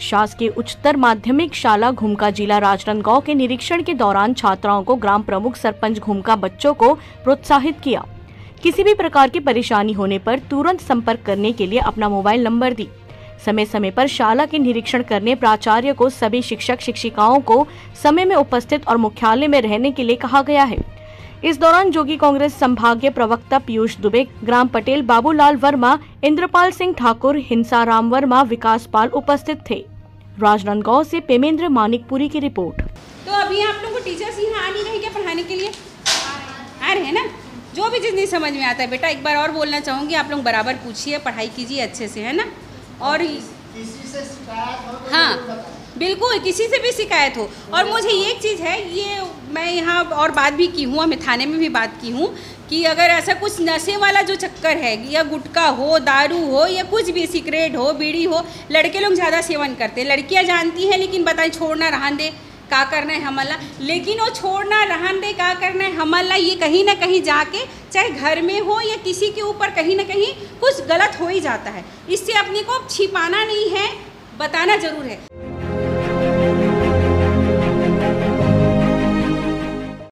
शासकीय उच्चतर माध्यमिक शाला घुमका जिला राजनांदगांव के निरीक्षण के दौरान छात्राओं को ग्राम प्रमुख सरपंच घुमका बच्चों को प्रोत्साहित किया। किसी भी प्रकार की परेशानी होने पर तुरंत संपर्क करने के लिए अपना मोबाइल नंबर दी। समय समय पर शाला के निरीक्षण करने प्राचार्य को सभी शिक्षक शिक्षिकाओं को समय में उपस्थित और मुख्यालय में रहने के लिए कहा गया है। इस दौरान जोगी कांग्रेस संभागीय प्रवक्ता पीयूष दुबे, ग्राम पटेल बाबूलाल वर्मा, इंद्रपाल सिंह ठाकुर, हिंसाराम वर्मा, विकास पाल उपस्थित थे। राजनांदगांव से पेमेंद्र मानिकपुरी की रिपोर्ट। तो अभी आप लोगों को टीचर्स यहाँ आ नहीं रहे क्या पढ़ाने के लिए? आ रहे हैं ना? जो भी चीज़ नहीं समझ में आता है बेटा, एक बार और बोलना चाहूँगी, आप लोग बराबर पूछिए, पढ़ाई कीजिए अच्छे से, है ना? और किसी से शिकायत हो? हाँ बिल्कुल, किसी से भी शिकायत हो। और मुझे एक चीज़ है, ये मैं यहाँ और बात भी की हूँ, मैं थाने में भी बात की हूँ कि अगर ऐसा कुछ नशे वाला जो चक्कर है, या गुटखा हो, दारू हो, या कुछ भी सिगरेट हो, बीड़ी हो, लड़के लोग ज़्यादा सेवन करते हैं। लड़कियाँ जानती हैं, लेकिन बताएं छोड़ना रहन दे, का करना है हमला। लेकिन वो छोड़ना रहन दे, का करना है हमला, ये कहीं ना कहीं जाके चाहे घर में हो या किसी के ऊपर कहीं ना कहीं कुछ गलत हो ही जाता है। इससे अपने को छिपाना नहीं है, बताना ज़रूर है।